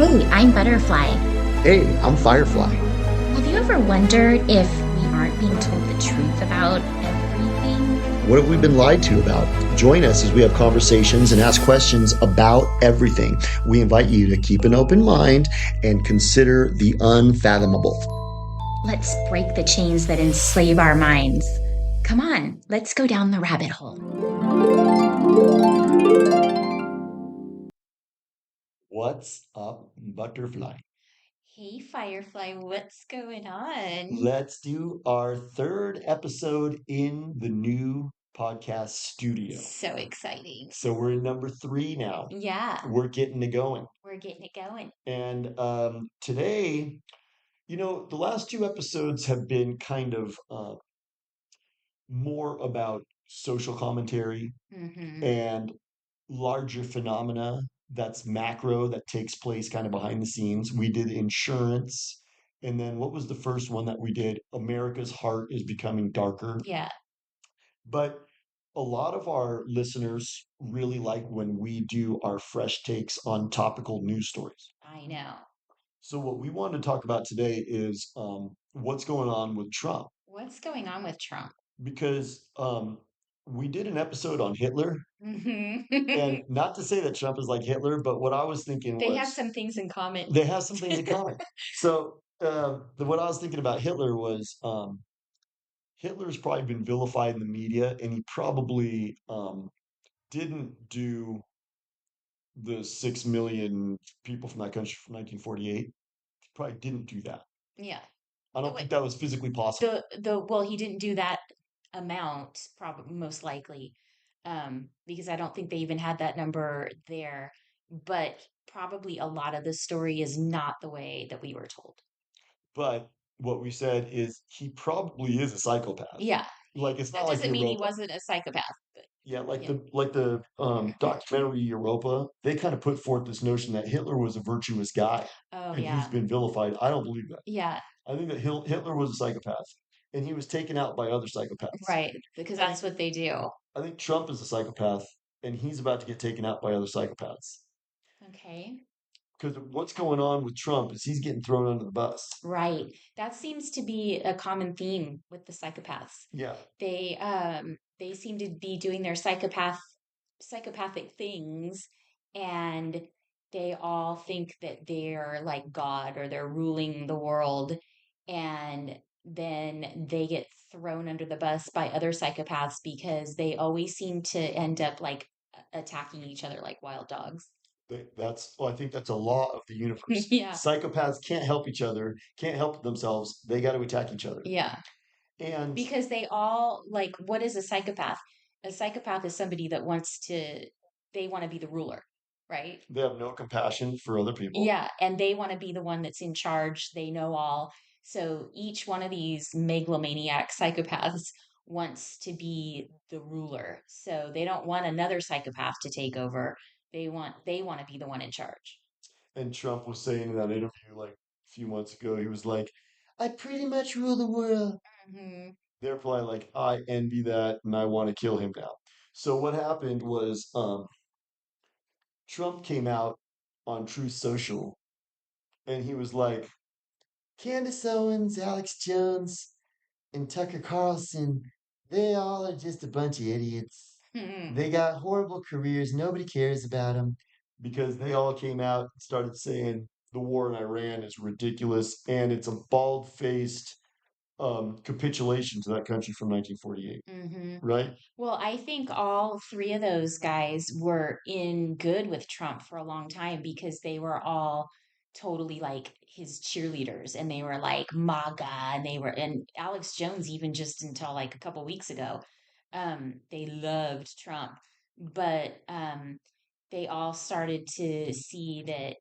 Hey, I'm Butterfly. Hey, I'm Firefly. Have you ever wondered if we aren't being told the truth about everything? What have we been lied to about? Join us as we have conversations and ask questions about everything. We invite you to keep an open mind and consider the unfathomable. Let's break the chains that enslave our minds. Come on, let's go down the rabbit hole. What's up, Butterfly? Hey, Firefly, what's going on? Let's do our third episode in the new podcast studio. So exciting. So we're in number 3 now. Yeah, We're getting it going. we're getting it going. And today, the last 2 episodes have been kind of more about social commentary Mm-hmm. and larger phenomena that's macro that takes place kind of behind the scenes. We did insurance. And then what was the first one that we did? America's heart is becoming darker. Yeah, But a lot of our listeners really like when we do our fresh takes on topical news stories. I know. So, what we want to talk about today is what's going on with Trump. What's going on with Trump? Because we did an episode on Hitler. Mm-hmm. And not to say that Trump is like Hitler, but what I was thinking They have was some things in common. they have some things in common. So, what I was thinking about Hitler was Hitler's probably been vilified in the media, and he probably didn't do the 6 million people from that country from 1948. He probably didn't do that. Yeah. I Oh, don't wait. think that was physically possible. Well, he didn't do that amount, probably most likely, because I don't think they even had that number there. But probably a lot of the story is not the way that we were told. But what we said is he probably is a psychopath. Yeah, Like it's not that like doesn't mean he Europa. wasn't a psychopath. But Yeah, like yeah. the documentary Europa, they kind of put forth this notion that Hitler was a virtuous guy, Oh and he's yeah, been vilified. I don't believe that. yeah, I think that Hitler was a psychopath, and he was taken out by other psychopaths. right. Because I think that's what they do. I think Trump is a psychopath, and he's about to get taken out by other psychopaths. Okay. Because what's going on with Trump is he's getting thrown under the bus. Right. That seems to be a common theme with the psychopaths. Yeah, They seem to be doing their psychopathic things, and they all think that they're like God or they're ruling the world, and then they get thrown under the bus by other psychopaths because they always seem to end up like attacking each other like wild dogs. that's. Well, I think that's a law of the universe. Yeah. Psychopaths can't help each other, can't help themselves. They got to attack each other. Yeah. And Because they all like, what is a psychopath? A psychopath is somebody that they want to be the ruler, right? they have no compassion for other people. Yeah, and they want to be the one that's in charge. They know all. So each one of these megalomaniac psychopaths wants to be the ruler. So they don't want another psychopath to take over. They want to be the one in charge. And Trump was saying in that interview like a few months ago, he was like, I pretty much rule the world. Hmm. They're probably like, I envy that and I want to kill him now. So what happened was Trump came out on Truth Social and he was like, Candace Owens, Alex Jones, and Tucker Carlson, they all are just a bunch of idiots. They got horrible careers. Nobody cares about them because they all came out and started saying the war in Iran is ridiculous and it's a bald faced capitulation to that country from 1948, Hmm. right? Well, I think all three of those guys were in good with Trump for a long time because they were all totally like his cheerleaders and they were like MAGA and Alex Jones even just until like a couple weeks ago. They loved Trump, but they all started to see that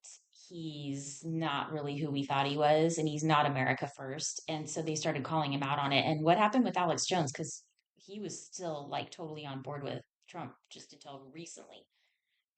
he's not really who we thought he was and he's not America first. And so they started calling him out on it. And what happened with Alex Jones? Because he was still like totally on board with Trump just until recently.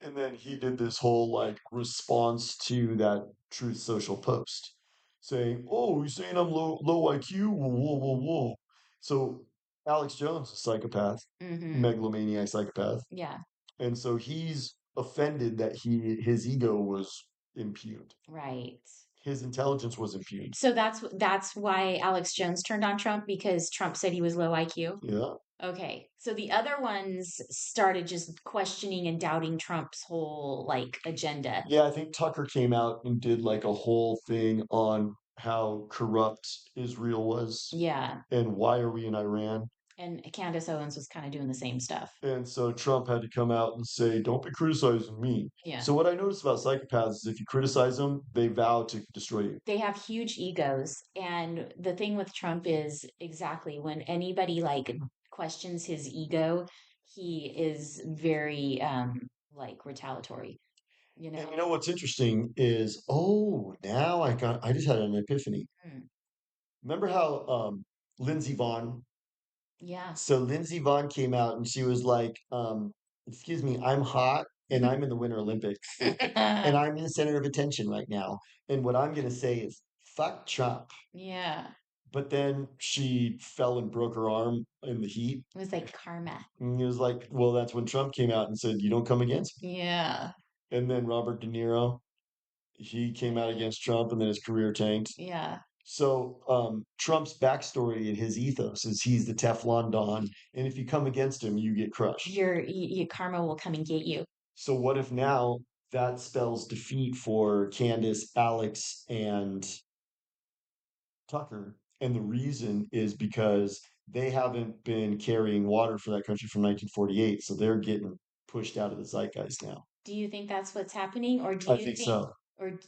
And then he did this whole like response to that Truth Social post saying, oh, you're saying I'm low IQ? Whoa, whoa, whoa, whoa. So Alex Jones is a psychopath, Mm-hmm. megalomaniac psychopath. Yeah. And so he's offended that his ego was impugned. Right. His intelligence was impugned. So that's why Alex Jones turned on Trump because Trump said he was low IQ. Yeah. Okay. So the other ones started just questioning and doubting Trump's whole like agenda. Yeah, I think Tucker came out and did like a whole thing on how corrupt Israel was Yeah. and why are we in Iran. And Candace Owens was kind of doing the same stuff. And so Trump had to come out and say, don't be criticizing me. Yeah. So what I noticed about psychopaths is if you criticize them, they vow to destroy you. They have huge egos. And the thing with Trump is exactly when anybody like questions his ego, he is very like retaliatory, you And know? you know what's interesting is, now I just had an epiphany. Mm, Remember how Lindsey Vaughn yeah. So Lindsey Vaughn came out and she was like, excuse me, I'm hot and I'm in the Winter Olympics and I'm in the center of attention right now. And what I'm going to say is, fuck Trump. Yeah. But then she fell and broke her arm in the heat. It was like karma. And he was like, well, that's when Trump came out and said, you don't come against me. Yeah. And then Robert De Niro, he came out Right. against Trump and then his career tanked. Yeah. So Trump's backstory and his ethos is he's the Teflon Don, and if you come against him, you get crushed. Your karma will come and get you. So what if now that spells defeat for Candace, Alex, and Tucker? And the reason is because they haven't been carrying water for that country from 1948, so they're getting pushed out of the zeitgeist now. Do you think that's what's happening, or do I you think think, so.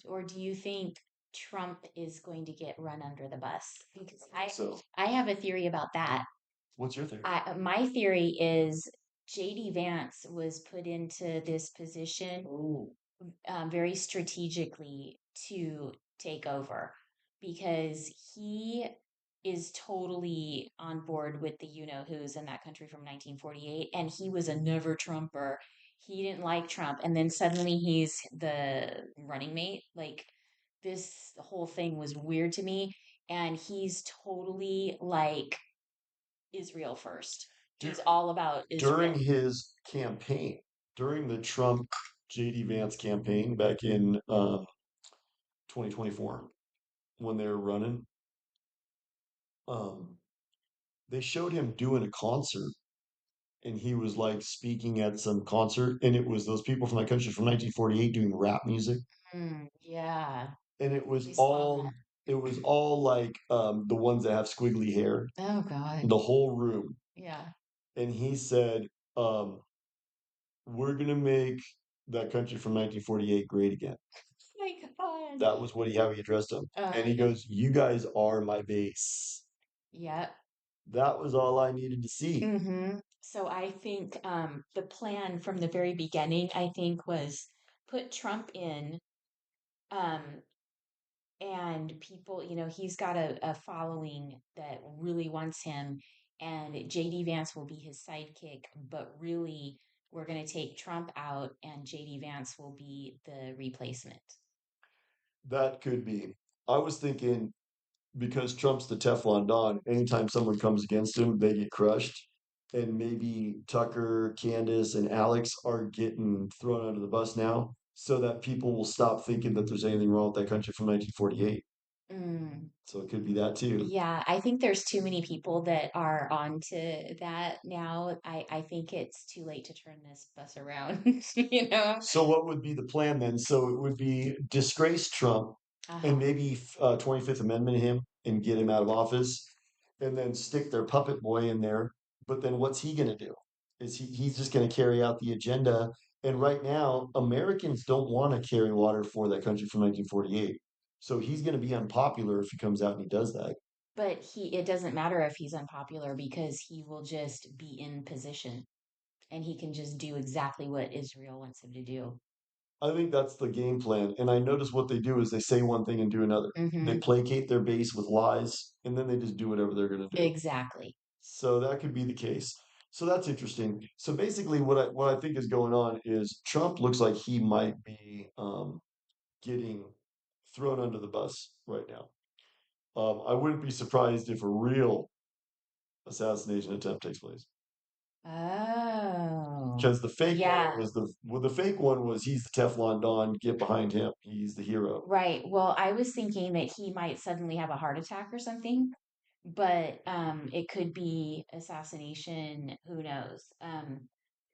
or do you think Trump is going to get run under the bus? Because I think so. I have a theory about that. What's your theory? My theory is JD Vance was put into this position Oh, very strategically to take over because he is totally on board with the you know who's in that country from 1948, and he was a never Trumper. He didn't like Trump, and then suddenly he's the running mate. Like this whole thing was weird to me, and he's totally like Israel first. He's all about during Israel. his campaign, during the Trump JD Vance campaign back in 2024, when they were running, um, they showed him doing a concert and he was like speaking at some concert and it was those people from that country from 1948 doing rap music Yeah, and we saw that. it was all like the ones that have squiggly hair, Oh God. the whole room. Yeah. And he said, um, we're gonna make that country from 1948 great again. My God. That was how he addressed them. And he Yeah. goes, you guys are my base. Yeah. That was all I needed to see. So I think the plan from the very beginning, I think, was put Trump in, um, and people, he's got a following that really wants him, and JD Vance will be his sidekick, but really we're going to take Trump out, and JD Vance will be the replacement. That could be. I was thinking because Trump's the Teflon Don, anytime someone comes against him, they get crushed. And maybe Tucker, Candace, and Alex are getting thrown under the bus now so that people will stop thinking that there's anything wrong with that country from 1948. Mm. So it could be that too. Yeah, I think there's too many people that are onto that now. I think it's too late to turn this bus around, you know? So what would be the plan then? So it would be disgrace Trump and Uh-huh. maybe 25th Amendment him and get him out of office and then stick their puppet boy in there. But then what's he going to do? He's just going to carry out the agenda? And right now, Americans don't want to carry water for that country from 1948. So he's going to be unpopular if he comes out and he does that. But it doesn't matter if he's unpopular because he will just be in position and he can just do exactly what Israel wants him to do. I think that's the game plan. And I notice what they do is they say one thing and do another. They Mm-hmm. placate their base with lies, and then they just do whatever they're going to do. Exactly. So that could be the case. So that's interesting. So basically, what I think is going on is Trump looks like he might be getting thrown under the bus right now. I wouldn't be surprised if a real assassination attempt takes place. Oh. because the fake one Yeah, was the fake one was he's the Teflon Don. Get behind him. He's the hero. right. Well, I was thinking that he might suddenly have a heart attack or something, but it could be assassination, who knows?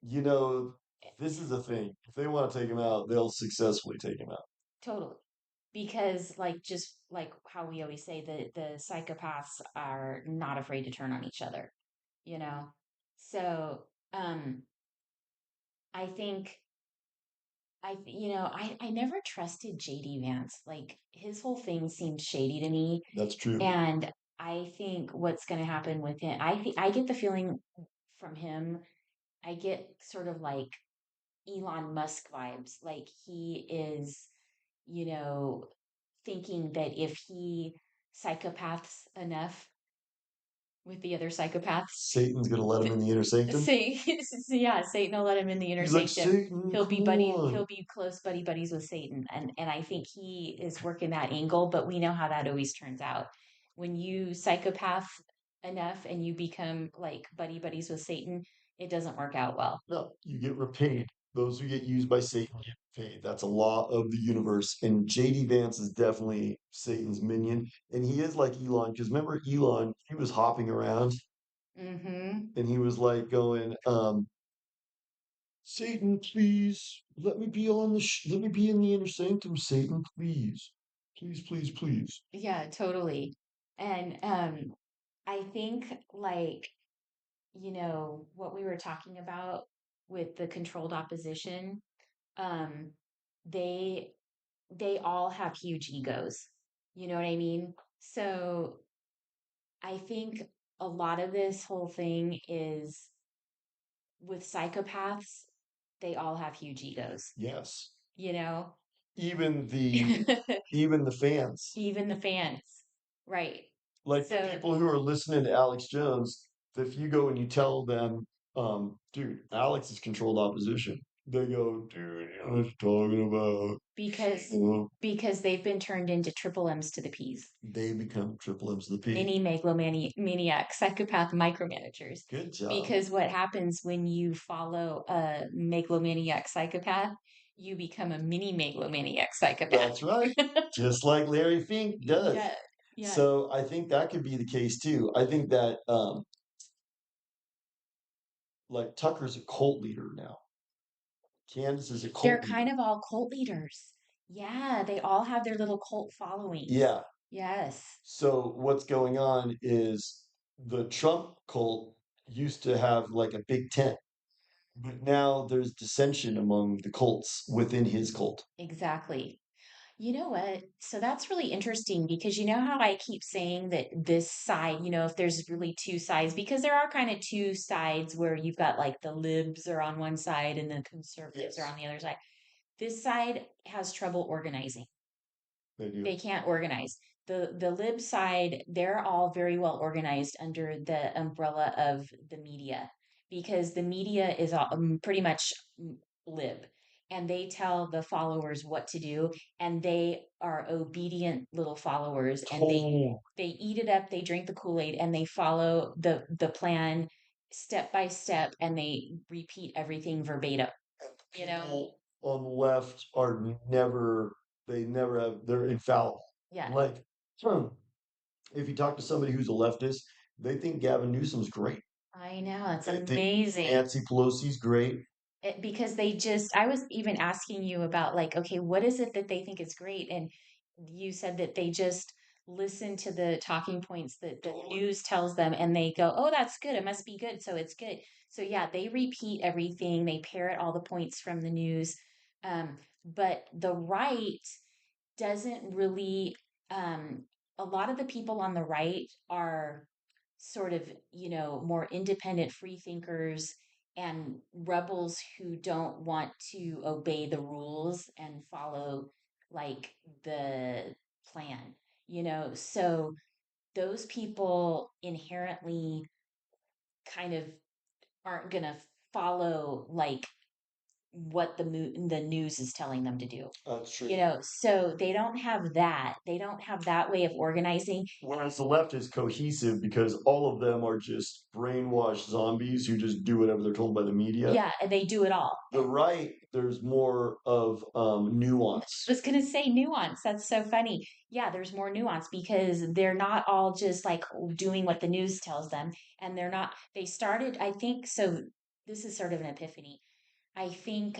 You know, this is the thing. If they want to take him out, they'll successfully take him out. Totally. Because like just like how we always say that the psychopaths are not afraid to turn on each other, you know? So, I think I never trusted JD Vance. Like his whole thing seemed shady to me. That's true. And I think what's going to happen with him, I get the feeling from him, I get sort of like Elon Musk vibes. Like he is, you know, thinking that if he psychopaths enough with the other psychopaths, Satan's gonna let him in the inner sanctum. say yeah, Satan will let him in the inner He's like, sanctum. Satan, come on. He'll be close buddies with Satan. And I think he is working that angle, but we know how that always turns out. When you psychopath enough and you become like buddies with Satan, it doesn't work out well. No, you get repaid. Those who get used by Satan get paid. That's a law of the universe. And JD Vance is definitely Satan's minion. And he is like Elon, because remember Elon, he was hopping around Mm-hmm. and he was like going, Satan, please let me be let me be in the inner sanctum, Satan, please. Please, please, please. Yeah, totally. And I think like, what we were talking about with the controlled opposition, um, they they all have huge egos. You know what I mean? So I think a lot of this whole thing is with psychopaths, they all have huge egos, Yes. you know? Even the even the fans. Even the fans. Right. Like the So people who are listening to Alex Jones, if you go and you tell them, dude, Alex is controlled opposition, they go, dude, you know what you're talking about. because Well, they've been turned into triple M's to the P's. they become triple M's the P. Mini megalomaniac psychopath micromanagers. Good job. Because what happens when you follow a megalomaniac psychopath, you become a mini megalomaniac psychopath. That's right. Just like Larry Fink does. Yeah, yeah. So I think that could be the case too. I think that like Tucker's a cult leader now. Candace is a They're cult kind leader. of all cult leaders. Yeah, they all have their little cult followings. Yeah. Yes, So what's going on is the Trump cult used to have like a big tent, but now there's dissension among the cults within his cult. exactly. You know what? So that's really interesting because you know how I keep saying that this side, if there's really two sides, because there are kind of two sides where you've got like the libs are on one side and the conservatives are Yes, on the other side. This side has trouble organizing. they do. They can't organize. The lib side, they're all very well organized under the umbrella of the media because the media is pretty much lib and they tell the followers what to do and they are obedient little followers and Total they eat it up, they drink the Kool-Aid and they follow the plan step by step and they repeat everything verbatim, you know? people on the left are never, they never have, they're infallible. Yeah. Like, hmm, if you talk to somebody who's a leftist, they think Gavin Newsom's great. I know, it's They think amazing. Nancy Pelosi's great. Because I was even asking you about like, okay, what is it that they think is great? And you said that they just listen to the talking points that the Totally. news tells them and they go, oh, that's good. It must be good. So it's good. So yeah, they repeat everything. They parrot all the points from the news. But the right doesn't really, um, a lot of the people on the right are sort of, more independent free thinkers and rebels who don't want to obey the rules and follow like the plan, So those people inherently kind of aren't going to follow like what the news is telling them to do. That's true. You know, so they don't have that. They don't have that way of organizing. Whereas the left is cohesive because all of them are just brainwashed zombies who just do whatever they're told by the media. Yeah, and they do it all. The right, there's more of nuance. I was gonna say nuance. That's so funny. Yeah, there's more nuance because they're not all just like doing what the news tells them, and they're not. They started, I think. So this is sort of an epiphany. I think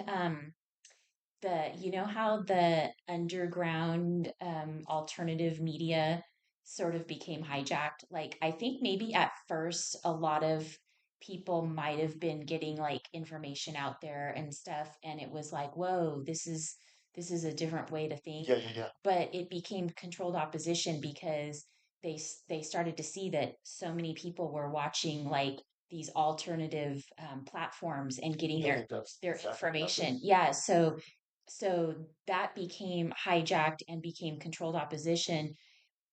you know how the underground alternative media sort of became hijacked. Like I think maybe at first a lot of people might have been getting like information out there and stuff, and it was like, whoa, this is a different way to think. Yeah, yeah, yeah. But it became controlled opposition because they started to see that so many people were watching like these alternative platforms and getting You think that's their exactly what information. happened? Yeah, so that became hijacked and became controlled opposition,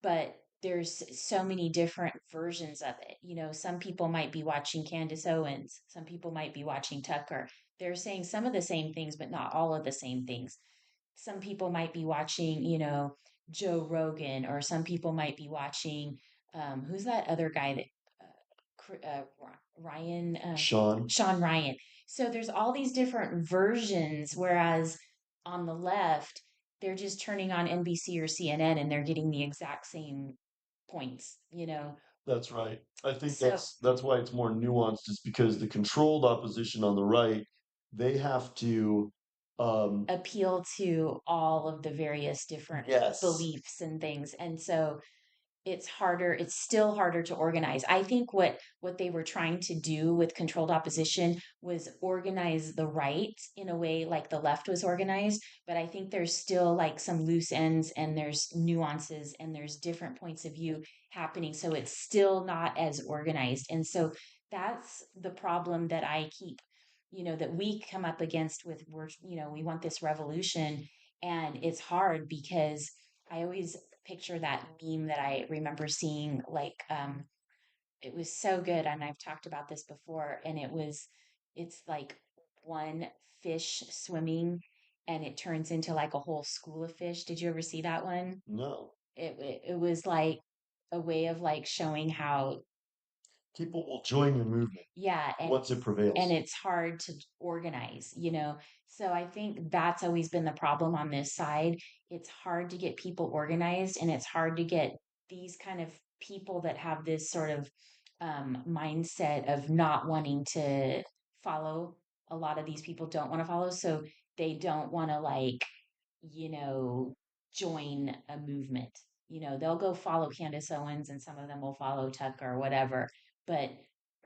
but there's so many different versions of it. You know, some people might be watching Candace Owens, some people might be watching Tucker. They're saying some of the same things, but not all of the same things. Some people might be watching, you know, Joe Rogan, or some people might be watching, who's that other guy that Ryan, Sean. Sean Ryan. So there's all these different versions, whereas on the left, they're just turning on NBC or CNN and they're getting the exact same points, you know. That's right. I think So that's why it's more nuanced, is because the controlled opposition on the right, they have to appeal to all of the various different yes. beliefs and things. And so it's still harder to organize. I think what they were trying to do with controlled opposition was organize the right in a way like the left was organized, but I think there's still like some loose ends and there's nuances and there's different points of view happening, so it's still not as organized. And so that's the problem that I keep, you know, that we come up against with, we're, you know, we want this revolution, and it's hard because I always picture that meme that I remember seeing, like, it was so good, and I've talked about this before, and it's like one fish swimming, and it turns into like a whole school of fish. Did you ever see that one? No. It was like a way of like showing how, People will join your movement yeah, once it and prevails. it's hard to organize, you know. So I think that's always been the problem on this side. It's hard to get people organized, and it's hard to get these kind of people that have this sort of mindset of not wanting to follow. A lot of these people don't want to follow, so they don't want to, like, you know, join a movement. You know, they'll go follow Candace Owens and some of them will follow Tucker or whatever. But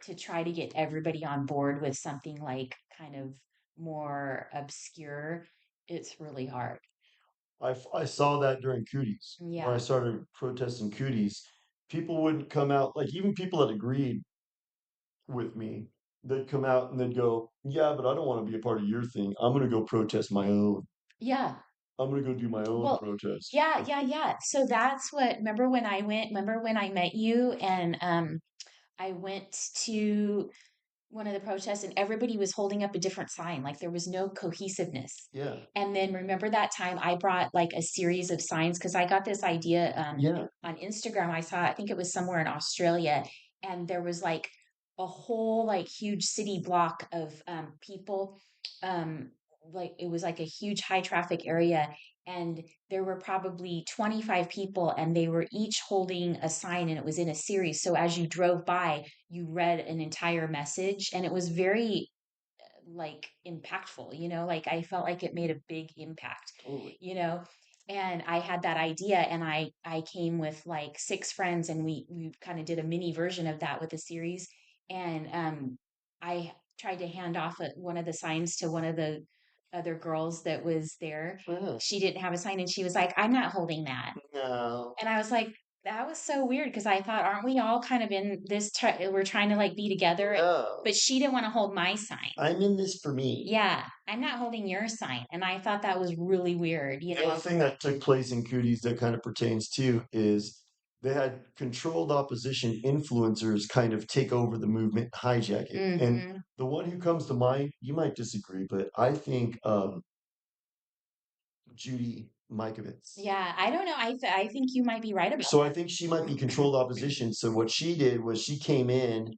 to try to get everybody on board with something like kind of more obscure, it's really hard. I saw that during cooties. When I Yeah. started protesting cooties, people wouldn't come out, like even people that agreed with me, they'd come out and they'd go, "Yeah, but I don't want to be a part of your thing. I'm going to go protest my own. Yeah. I'm going to go do my own Well, protest." yeah, yeah, yeah. So that's what, remember when I met you and I went to one of the protests and everybody was holding up a different sign, like there was no cohesiveness. Yeah. And then remember that time I brought like a series of signs because I got this idea Yeah. on Instagram. I saw, I think it was somewhere in Australia, and there was like a whole like huge city block of people. Um, like it was like a huge high traffic area, and there were probably 25 people, and they were each holding a sign, and it was in a series. So as you drove by, you read an entire message, and it was very like impactful, you know, like I felt like it made a big impact, Totally. you know. And I had that idea, and I came with like six friends, and we kind of did a mini version of that with a series. And I tried to hand off one of the signs to one of the other girls that was there. Yeah. She didn't have a sign, and she was like, "I'm not holding that." No. And I was like, that was so weird because I thought, aren't we all kind of in this? We're trying to like be together, No. but she didn't want to hold my sign. I'm in this for me. Yeah, I'm not holding your sign. And I thought that was really weird, you The other know? thing that took place in cooties that kind of pertains to is they had controlled opposition influencers kind of take over the movement, hijack it. And Hmm. the one who comes to mind, you might disagree, but I think Judy Mikovits. Yeah, I don't know. I think you might be right about So I that. think she might be controlled opposition. So what she did was she came in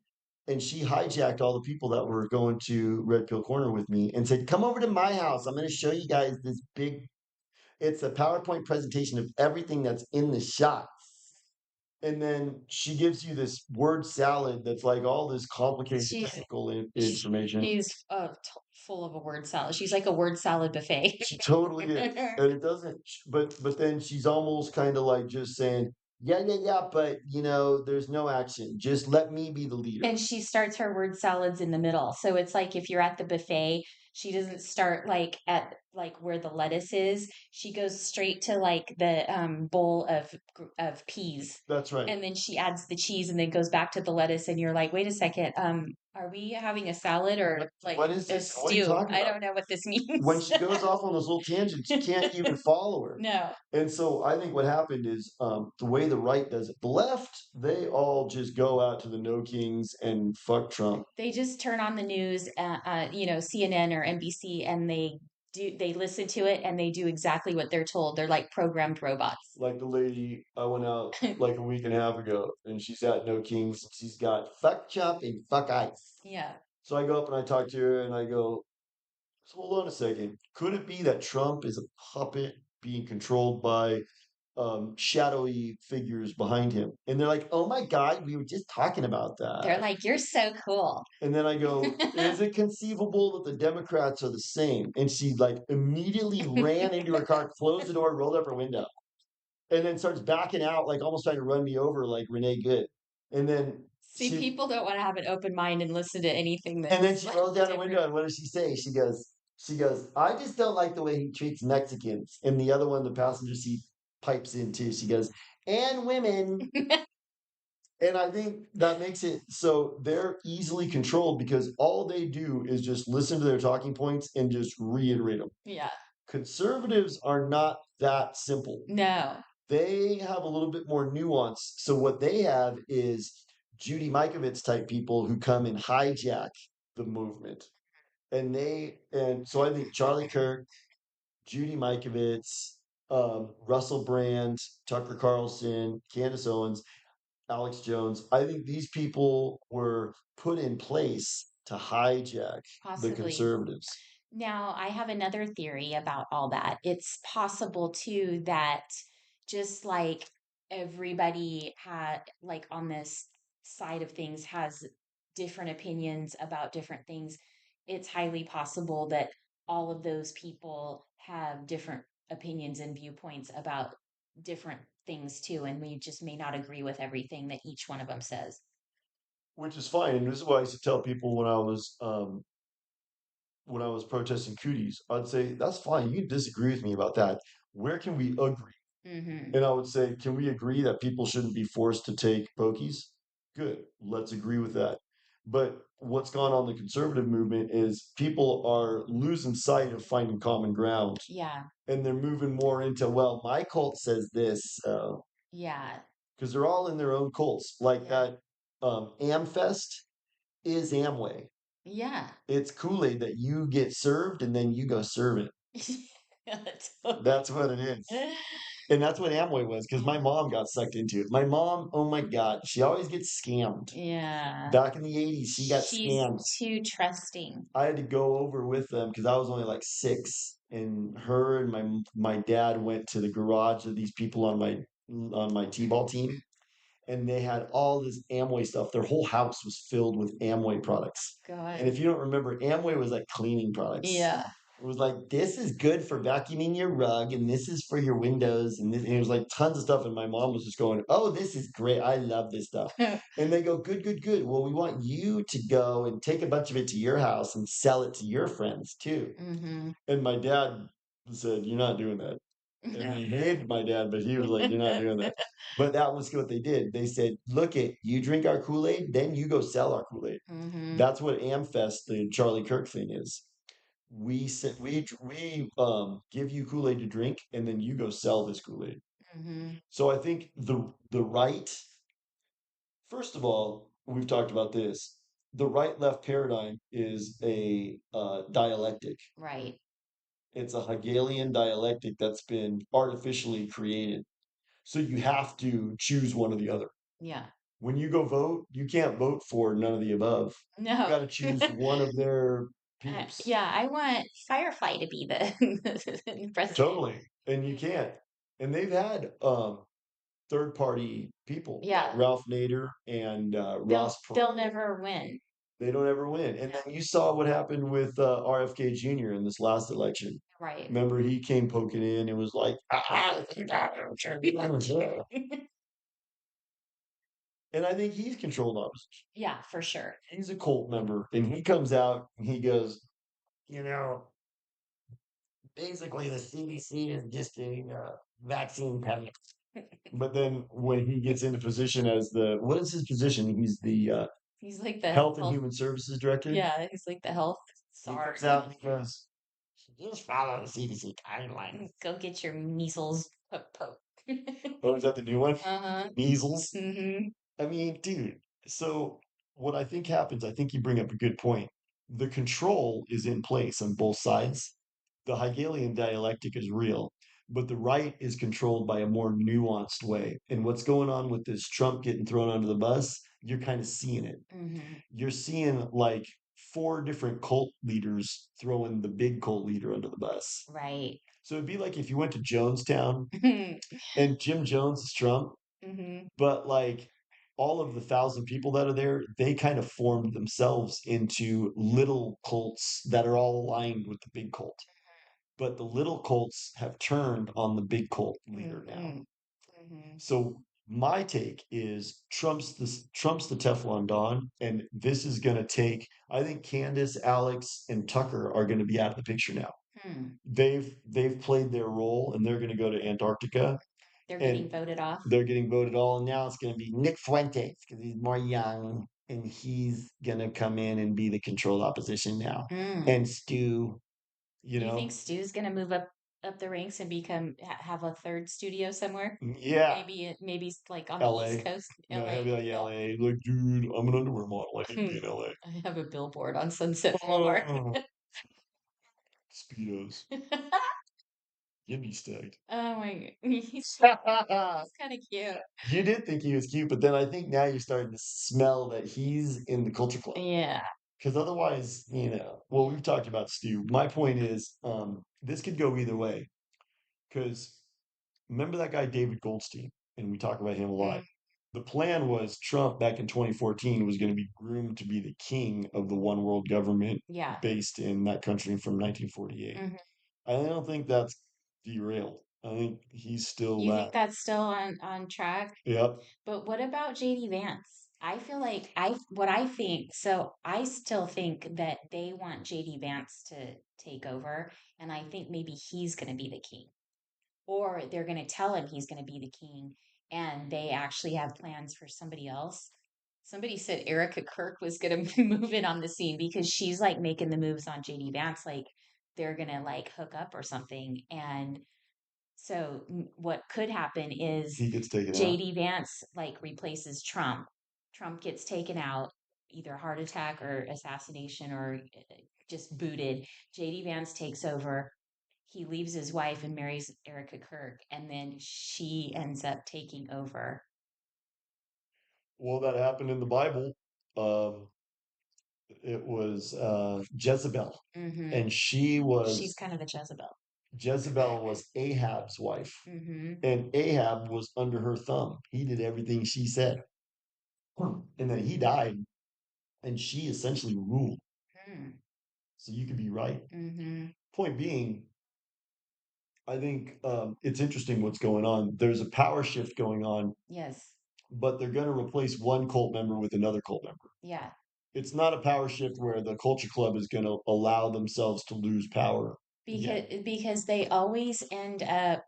and she hijacked all the people that were going to Red Pill Corner with me and said, "Come over to my house. I'm going to show you guys this big. It's a PowerPoint presentation of everything that's in the shot." And then she gives you this word salad that's like all this complicated She's technical information. she's full of a word salad. She's like a word salad buffet. She totally is, and it doesn't. But then she's almost kind of like just saying, "Yeah, yeah, yeah," but there's no action. Just let me be the leader. And she starts her word salads in the middle. So it's like if you're at the buffet, she doesn't start like at like where the lettuce is. She goes straight to like the bowl of peas. That's right. And then she adds the cheese and then goes back to the lettuce and you're like, "Wait a second. Are we having a salad or like What is a this? What are you stew? talking I about? don't know what this When means." she goes off on those little tangents, you can't even follow her. No. And so I think what happened is the way the right does it. The left, they all just go out to the no kings and fuck Trump. They just turn on the news, CNN or NBC, and they listen to it and they do exactly what they're told. They're like programmed robots. Like the lady I went out like a week and a half ago, and she's at No Kings. She's got fuck Trump and fuck ice. Yeah. So I go up and I talk to her, and I go, "So hold on a second. Could it be that Trump is a puppet being controlled by shadowy figures behind him?" And they're like, "Oh my God, we were just talking about They're that." like, "You're so cool." And then I go, "Is it conceivable that the Democrats are the same?" And she like immediately ran into her car, closed the door, rolled up her window, and then starts backing out, like almost trying to run me over, like Renee Good. And then See, she, people don't want to have an open mind and listen to anything and then that's she like rolls down her window, different. and what does she say? She goes, "I just don't like the way he treats Mexicans." And the other one, the passenger seat, pipes in too. She goes, "And women." And I think that makes it so they're easily controlled because all they do is just listen to their talking points and just reiterate them. Yeah. Conservatives are not that simple. No. They have a little bit more nuance. So what they have is Judy Mikovits type people who come and hijack the movement. And so I think Charlie Kirk, Judy Mikovits, Russell Brand, Tucker Carlson, Candace Owens, Alex Jones. I think these people were put in place to hijack the Possibly. conservatives. Now, I have another theory about all that. It's possible too that just like everybody had, like on this side of things, has different opinions about different things, it's highly possible that all of those people have different opinions and viewpoints about different things too. And we just may not agree with everything that each one of them says. Which is fine. And this is what I used to tell people when I was protesting cooties. I'd say, "That's fine. You can disagree with me about that. Where can we agree?" Hmm. And I would say, "Can we agree that people shouldn't be forced to take pokies?" Good. Let's agree with that. But what's gone on in the conservative movement is people are losing sight of finding common ground, Yeah. and they're moving more into, well, my cult says this, Yeah. because they're all in their own cults. Like Yeah. that Amfest is Amway. Yeah. It's Kool-Aid that you get served and then you go serve it. That's what it is. And that's what Amway was, because my mom got sucked into it. My mom, oh my God, she always gets scammed. Yeah. Back in the 80s, she got She's scammed. too trusting. I had to go over with them because I was only like 6, and her and my dad went to the garage of these people on my t-ball team, and they had all this Amway stuff. Their whole house was filled with Amway products. And God. if you don't remember, Amway was like cleaning products. Yeah. It was like, this is good for vacuuming your rug, and this is for your windows, and it was like tons of stuff. And my mom was just going, "Oh, this is great. I love this stuff." And they go, "Good, good, good. Well, we want you to go and take a bunch of it to your house and sell it to your friends too." Hmm. And my dad said, "You're not doing that." And I hated my dad, but he was like, "You're not doing that." But that was what they did. They said, "Look, you drink our Kool-Aid, then you go sell our Kool-Aid." Hmm. That's what Amfest, the Charlie Kirk thing is. We give you Kool-Aid to drink, and then you go sell this Kool-Aid. Hmm. So I think the right, first of all, we've talked about this. The right left paradigm is a dialectic. Right. It's a Hegelian dialectic that's been artificially created. So you have to choose one or the other. Yeah. When you go vote, you can't vote for none of the above. You No. got to choose one of their peeps. Yeah, I want Firefly to be the, the president. Totally. And you can't. And they've had third party people like Yeah, Ralph Nader and they'll Ross they'll Perot. never win. They don't ever win. And then you saw what happened with RFK Jr. in this last election. Right. Remember, he came poking in and was like, and I think he's controlled opposition. Yeah, for sure. He's a cult member, and he comes out and he goes, you know, basically the CDC is just a vaccine panic. But then when he gets into position as the, what is his position? He's the He's like the Health and health. Human Services Director. Yeah, he's like the health He czar. comes out and he goes, just follow the CDC guidelines. Go get your measles poke. Oh, is that the new one? Uh-huh. Measles. Mm-hmm. I mean, dude. So what I think happens, I think you bring up a good point. The control is in place on both sides. The Hegelian dialectic is real, but the right is controlled by a more nuanced way. And what's going on with this Trump getting thrown under the bus, you're kind of seeing it. Mm-hmm. You're seeing like four different cult leaders throwing the big cult leader under the bus. Right. So it'd be like if you went to Jonestown Mm-hmm. and Jim Jones is Trump, but like all of the 1,000 people that are there, they kind of formed themselves into little cults that are all aligned with the big cult. But the little cults have turned on the big cult leader now. Mm-hmm. Mm-hmm. So my take is Trump's the Teflon Don, and this is going to take. I think Candace, Alex, and Tucker are going to be out of the picture now. Hmm. They've played their role, and they're going to go to Antarctica, They're getting and voted off. they're getting voted all. And now it's going to be Nick Fuentes because he's more young, and he's going to come in and be the controlled opposition now. Mm. And Stu, you Do you think know, Stu's gonna move up the ranks and become have a third studio somewhere? yeah, Maybe like on the East L.A. Coast, No, he'll LA. be like Yeah. L.A. Like, dude, I'm an underwear model. I need to be in L.A. I have a billboard on Sunset Boulevard. Oh, Speedos. Get me stacked. Oh my, he's kind of cute. You did think he was cute, but then I think now you're starting to smell that he's in the culture club. Yeah. Because otherwise, well, we've talked about Stu. My point is, this could go either way. Because remember that guy, David Goldstein, and we talk about him a lot. Mm, The plan was Trump back in 2014 was going to be groomed to be the king of the one world government yeah. based in that country from 1948. Hmm. I don't think that's derailed. I think he's still You that. think that's still on track? Yep. But what about JD Vance? I feel like what I think, so I still think that they want JD Vance to take over, and I think maybe he's going to be the king. Or they're going to tell him he's going to be the king, and they actually have plans for somebody else. Somebody said Erica Kirk was going to move in on the scene because she's like making the moves on JD Vance, like they're going to like hook up or something. And so what could happen is He gets taken out. JD Vance like replaces Trump. Trump gets taken out, either heart attack or assassination or just booted. JD Vance takes over. He leaves his wife and marries Erica Kirk, and then she ends up taking over. Well, that happened in the Bible. Um, it was Jezebel, Mm-hmm. and she She's was kind of the Jezebel. Jezebel was Ahab's wife, Mm-hmm. and Ahab was under her thumb. He did everything she said, and then he died, and she essentially ruled. So you could be right. Mm-hmm. Point being, I think it's interesting what's going on. There's a power shift going on, Yes. but they're going to replace one cult member with another cult member. Yeah. It's not a power shift where the culture club is going to allow themselves to lose power. Yeah, Because they always end up,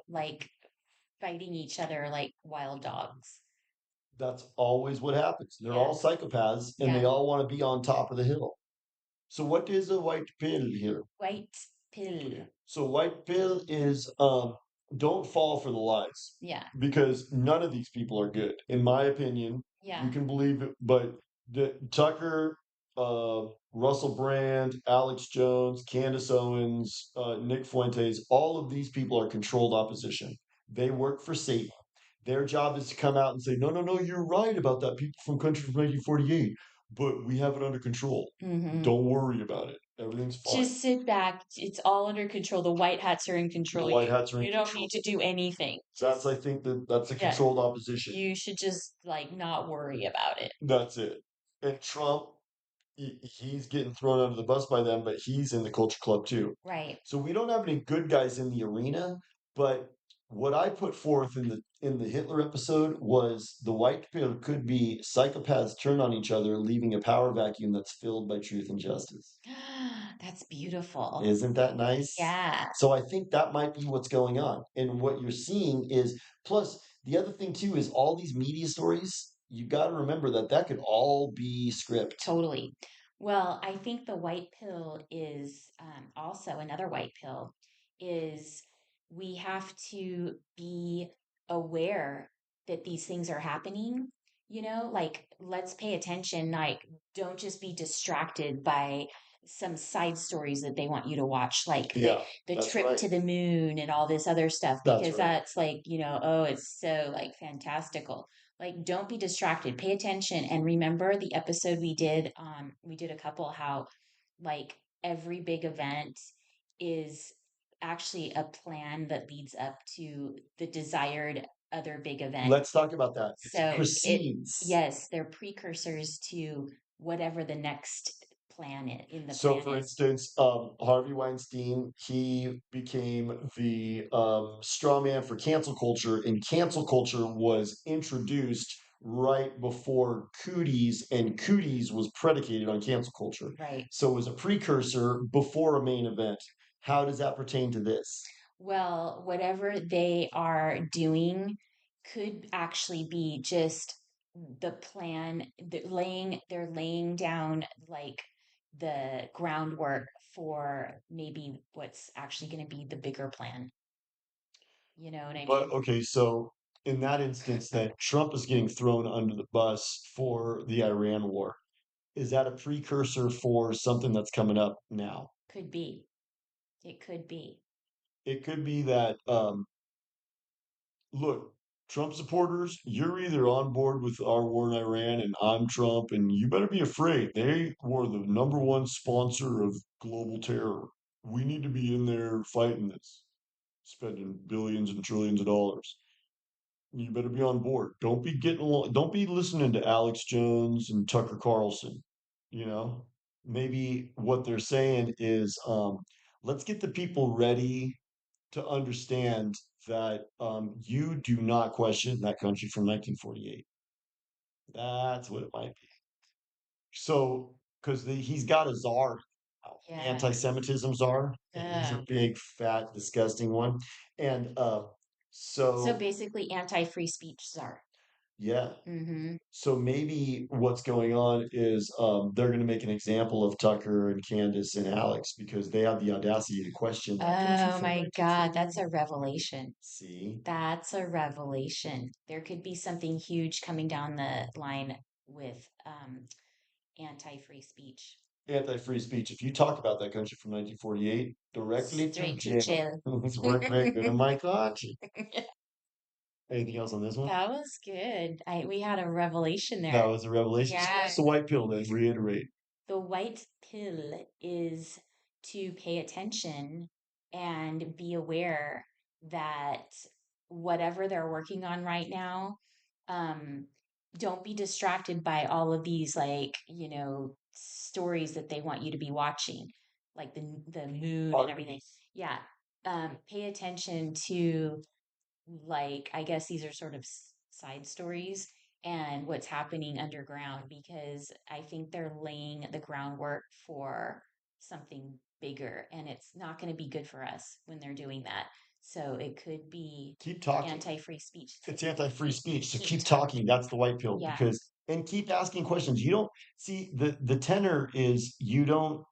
like fighting each other like wild dogs. that's always what happens. They're Yeah. all psychopaths and they Yeah. all want to be on top of the hill. So what is a white pill here? White pill. So white pill is don't fall for the lies Yeah. because none of these people are good. In my opinion, Yeah. you can believe it, but Tucker, Russell Brand, Alex Jones, Candace Owens, Nick Fuentes, all of these people are controlled opposition. They work for Satan. Their job is to come out and say, no, no, no, you're right about that. People from country from 1948, but we have it under control. Hmm. Don't worry about it. Everything's fine. Just sit back. It's all under control. The white hats are in The control. white hats are in You don't control. need to do anything. That's, Just, I think, that's a yeah, controlled opposition. you should just like not worry about it. That's it. And Trump, he's getting thrown under the bus by them, but he's in the culture club too. Right. So we don't have any good guys in the arena, but what I put forth in the Hitler episode was the white pill could be psychopaths turn on each other, leaving a power vacuum that's filled by truth and justice. That's beautiful. Isn't that nice? Yeah, So I think that might be what's going on. And what you're seeing is, plus the other thing too is all these media stories, you got to remember that that could all be script. totally. Well, I think the white pill is also another white pill is we have to be aware that these things are happening. Like let's pay attention. Like don't just be distracted by some side stories that they want you to watch, like the Yeah, the that's trip right. to the moon and all this other stuff, That's because right. that's like, oh, it's so like fantastical. Like don't be distracted, pay attention, and remember the episode we did a couple, how like every big event is actually a plan that leads up to the desired other big event. Let's talk about that. It So precedes. yes, they're precursors to whatever the next planet in the So, plan for is. instance, Harvey Weinstein, he became the straw man for cancel culture, and cancel culture was introduced right before cooties, and cooties was predicated on cancel culture. Right. So, it was a precursor before a main event. How does that pertain to this? Well, whatever they are doing could actually be just the plan, they're laying down like the groundwork for maybe what's actually going to be the bigger plan. You know what I But mean? okay, so in that instance, then Trump is getting thrown under the bus for the Iran war. Is that a precursor for something that's coming up now? Could be. It could be. It could be that, look, Trump supporters, you're either on board with our war in Iran and I'm Trump, and you better be afraid. They were the number one sponsor of global terror. We need to be in there fighting this, spending billions and trillions of dollars. You better be on board. Don't be getting along, don't be listening to Alex Jones and Tucker Carlson. You know, maybe what they're saying is, let's get the people ready to understand that you do not question that country from 1948. That's what it might be. So, because he's got a czar, Yeah. anti-Semitism czar, and he's a Uh, big, fat, disgusting one. And so so, basically, anti-free speech czar. yeah. Mm-hmm. So maybe what's going on is they're going to make an example of Tucker and Candace and Alex because they have the audacity to question that country Oh from my God, that's 1948. a revelation. See? That's a revelation. There could be something huge coming down the line with anti-free speech. Anti-free speech. If you talk about that country from 1948, directly to Straight to jail. jail. It's worked very good in my country. Anything else on this one? That was good. We had a revelation That there. was a revelation. So Yeah. what's the white pill then? Reiterate. The white pill is to pay attention and be aware that whatever they're working on right now, um, don't be distracted by all of these, like, stories that they want you to be watching, like the moon and everything. Artemis. Yeah. Pay attention to, like, I guess these are sort of side stories and what's happening underground, because I think they're laying the groundwork for something bigger, and it's not going to be good for us when they're doing that. So it could be Keep talking. anti-free speech. It's anti-free speech. So Keep keep talking. talking. That's the white pill Yeah. because and keep asking questions. You don't see the tenor is you don't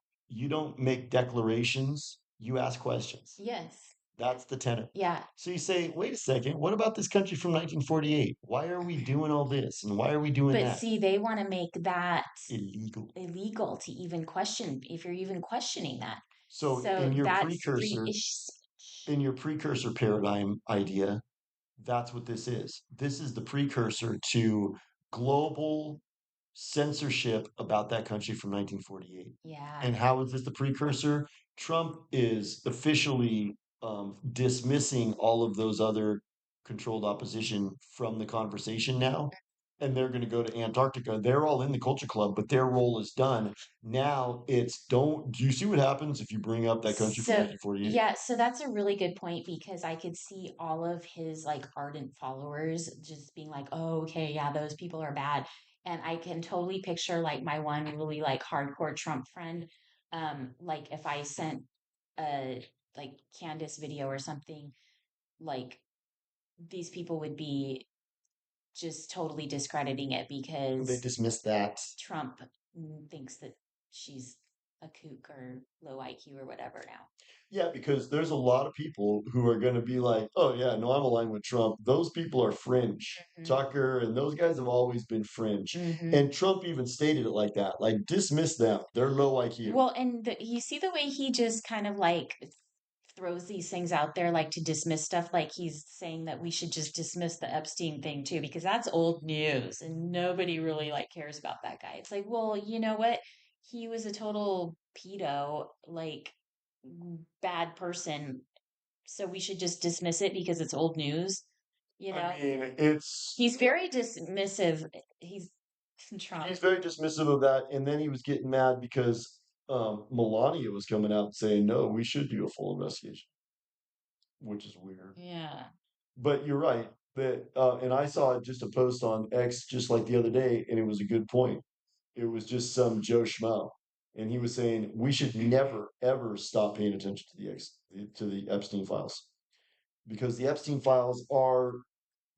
make declarations. You ask questions. Yes. That's the tenor. Yeah. So you say, wait a second, what about this country from 1948? Why are we doing all this? And why are we doing But that? see, they want to make that Illegal. illegal to even question if you're even questioning that. So So that's free ish. in your precursor paradigm idea, that's what this is. This is the precursor to global censorship about that country from 1948. Yeah. And how is this the precursor? Trump is officially dismissing all of those other controlled opposition from the conversation now. And they're going to go to Antarctica. They're all in the culture club, but their role is done. Now it's don't, do you see what happens if you bring up that country from So 1948? yeah, so that's a really good point because I could see all of his like ardent followers just being like, "Oh, okay, yeah, those people are bad." And I can totally picture like my one really like hardcore Trump friend, like if I sent a like Candace video or something, like these people would be just totally discrediting it They because dismiss that. Trump thinks that she's a kook or low IQ or whatever now. Yeah, because there's a lot of people who are going to be like, oh, yeah, no, I'm aligned with Trump. Those people are fringe. Hmm. Tucker and those guys have always been fringe. Hmm. And Trump even stated it like that, like dismiss them. They're low IQ. Well, and you see the way he just kind of like throws these things out there, like to dismiss stuff. Like he's saying that we should just dismiss the Epstein thing too, because that's old news and nobody really like cares about that guy. It's like, well, you know what? He was a total pedo, like bad person. So we should just dismiss it because it's old news, you I know? mean, it's He's very dismissive. He's Trump. he's very dismissive of that. And then he was getting mad because Melania was coming out and saying, no, we should do a full investigation, which is weird. Yeah. But you're right. That and I saw just a post on X just like the other day, and it was a good point. It was just some Joe Schmo, and he was saying we should never ever stop paying attention to the Epstein files because the Epstein files are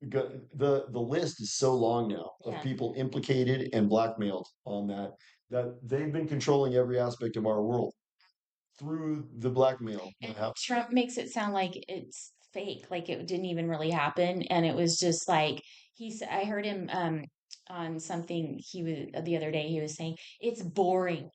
the list is so long now of Yeah. people implicated and blackmailed on that they've been controlling every aspect of our world through the blackmail And that happens. Trump makes it sound like it's fake, like it didn't even really happen. And it was just like I heard him on something he was the other day, he was saying, it's boring.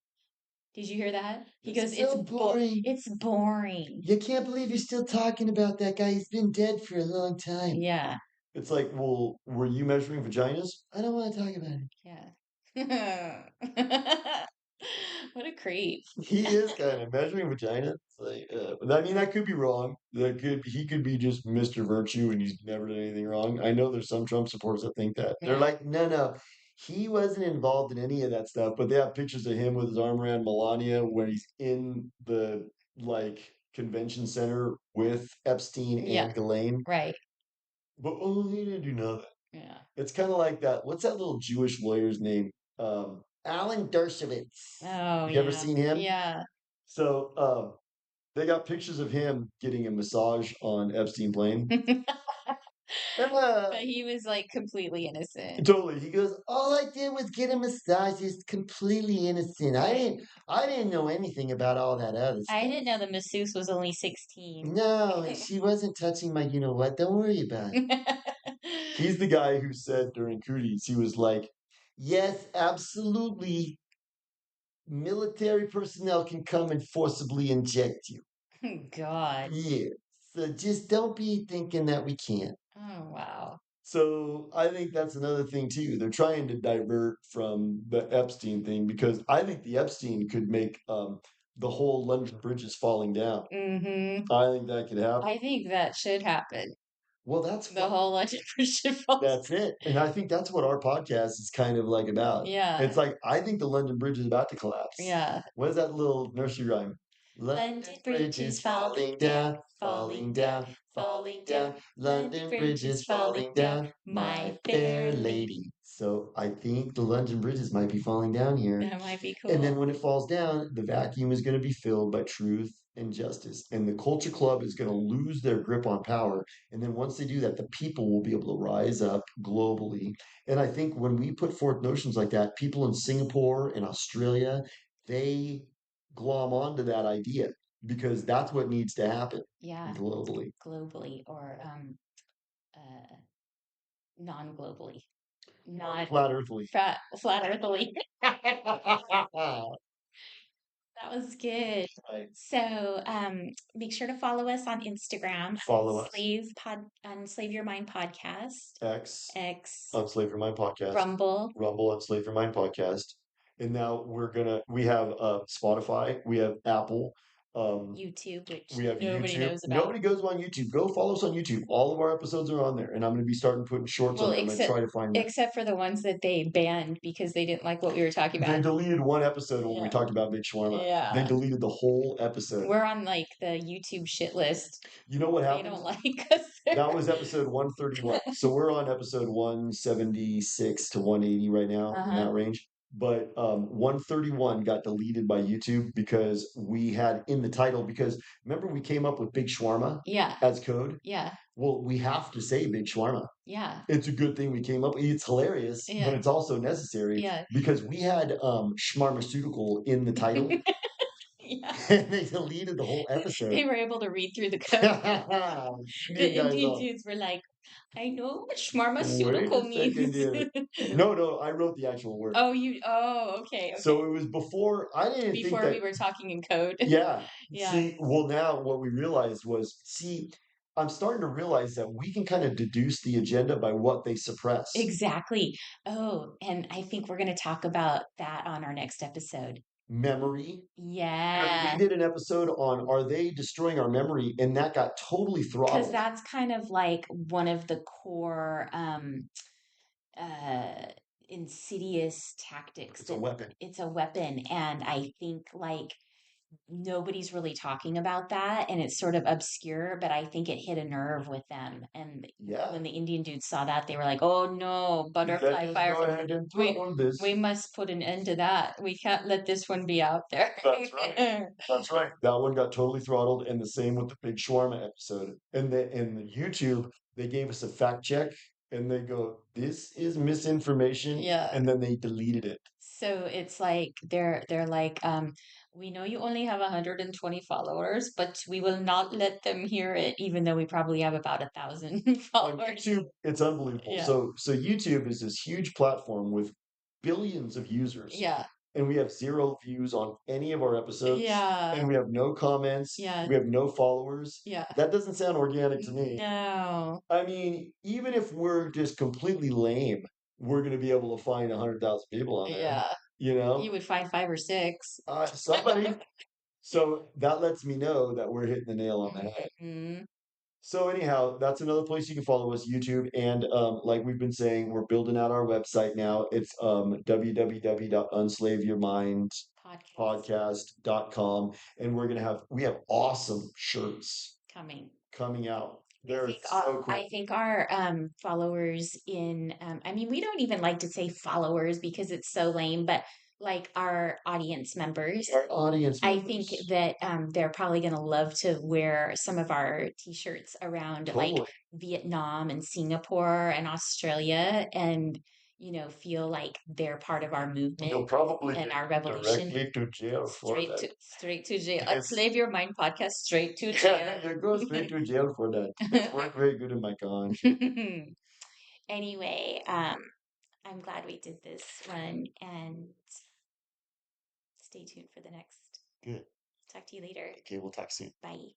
Did you hear that? He goes, It's so boring. it's boring. You can't believe you're still talking about that guy. He's been dead for a long time. Yeah. It's like, well, were you measuring vaginas? I don't want to talk about it. Yeah. What a creep. He is kind of measuring vagina. It's like, I mean, that could be wrong. That could he could be just Mr. Virtue and he's never done anything wrong. I know there's some Trump supporters that think that. They're Yeah. like, no, no, he wasn't involved in any of that stuff. But they have pictures of him with his arm around Melania when he's in the like convention center with Epstein Yeah. and Ghislaine. Right. But oh, he didn't do nothing. Yeah. It's kind of like that. What's that little Jewish lawyer's name? Alan Dershowitz. Oh, You ever yeah. seen him? Yeah. So they got pictures of him getting a massage on Epstein plane. And, But he was like completely innocent. totally. He goes, all I did was get a massage. It's completely innocent. Right. I didn't know anything about all that other I stuff. didn't know the masseuse was only 16. No, and she wasn't touching my you know what. Don't worry about it. He's the guy who said during COVIDIs, he was like, yes, absolutely. Military personnel can come and forcibly inject you. God. Yeah. So just don't be thinking that we can't. Oh, wow. So I think that's another thing too. They're trying to divert from the Epstein thing because I think the Epstein could make the whole London bridges falling down. Mm-hmm. I think that could happen. I think that should happen. Well, that's The what whole legend should fall. that's it. And I think that's what our podcast is kind of like about. Yeah. It's like I think the London Bridge is about to collapse. Yeah. What is that little nursery rhyme? London London Bridge Bridge is is falling falling down, down, falling falling down, down, falling falling down. down. London London Bridge Bridge is is falling falling down, down, my my fair fair lady. lady. So I think the London bridges might be falling down here. That might be And then cool. when it falls down, the vacuum is going to be filled by truth and justice. And the culture club is going to lose their grip on power. And then once they do that, the people will be able to rise up globally. And I think when we put forth notions like that, people in Singapore and Australia, they glom onto that idea. because that's what needs to happen Yeah. globally. Globally or uh non-globally. Or Not flat earthly. flat earthly. That was good. Right. So, make sure to follow us on Instagram, Follow us. Unslave Your Mind Podcast, X, X, Unslave Your Mind Podcast. Rumble, Rumble, Unslave Your Mind Podcast. And now we have Spotify, we have Apple, YouTube, which we have nobody YouTube. knows about. Nobody goes on YouTube. Go follow us on YouTube. All of our episodes are on there, and I'm going to be starting putting shorts on Well, there. I'm going to try to find that. except for the ones that they banned because they didn't like what we were talking They about. deleted one episode when we Yeah. talked about Big Shawarma. Yeah. They deleted the whole episode. We're on like the YouTube shit list. You know what They happened? don't like us. That was episode 131. So we're on episode 176 to 180 right now, in Uh-huh. that range. But 131 got deleted by YouTube because we had in the title, because remember we came up with Big Shawarma Yeah. as code? Yeah. Well, we have to say Big Shawarma. Yeah. It's a good thing we came up with. It's hilarious, Yeah. but it's also necessary Yeah. because we had Schmarmaceutical in the title. Yeah. And they deleted the whole episode. They were able to read through the code. The Indian dudes were like, I know what schmarmaceutical means. No, I wrote the actual word. Okay. So it was before, I didn't think Before that. we were talking in code. Yeah. Yeah. See, well, now what we realized was, I'm starting to realize that we can kind of deduce the agenda by what they suppress. Exactly. Oh, and I think we're going to talk about that on our next episode. Memory. Yeah. We did an episode on are they destroying our memory, and that got totally Because throttled. that's kind of like one of the core uh insidious tactics. It's a weapon. It's a weapon. And I think like nobody's really talking about that and it's sort of obscure, but I think it hit a nerve with them. And Yeah. when the Indian dudes saw that, they were like, oh no, butterfly fire. Go ahead and throttle this. We must put an end to that. We can't let this one be out there. That's right. That's right. That one got totally throttled, and the same with the Big Shawarma episode. And the YouTube, they gave us a fact check, and they go, "This is misinformation," Yeah. and then they deleted it. So it's like they're like, we know you only have 120 followers, but we will not let them hear it, even though we probably have about 1,000 On followers. YouTube, it's unbelievable. Yeah. So YouTube is this huge platform with billions of users. Yeah. And we have 0 views on any of our episodes. Yeah. And we have no comments. Yeah. We have no followers. Yeah. That doesn't sound organic to me. No. I mean, even if we're just completely lame, we're going to be able to find 100,000 people on there. Yeah. You know? You would find 5 or 6. Somebody. So that lets me know that we're hitting the nail on the head. Mm-hmm. So anyhow, that's another place you can follow us, YouTube. And like we've been saying, we're building out our website now. It's www.unslaveyourmindpodcast.com. And we have awesome shirts coming out. They're so cool. I think our followers in I mean we don't even like to say followers because it's so lame, but like our audience members. I think that they're probably going to love to wear some of our t-shirts around like Vietnam and Singapore and Australia and feel like they're part of our movement. You'll probably and get our revolution. directly to jail for that. Straight to jail. Unslave Your Mind podcast straight to jail. You go straight to jail for that. It's worked very good in my conscience. Anyway, I'm glad we did this one and stay tuned for the next. Good. Talk to you later. Okay, we'll talk soon. Bye.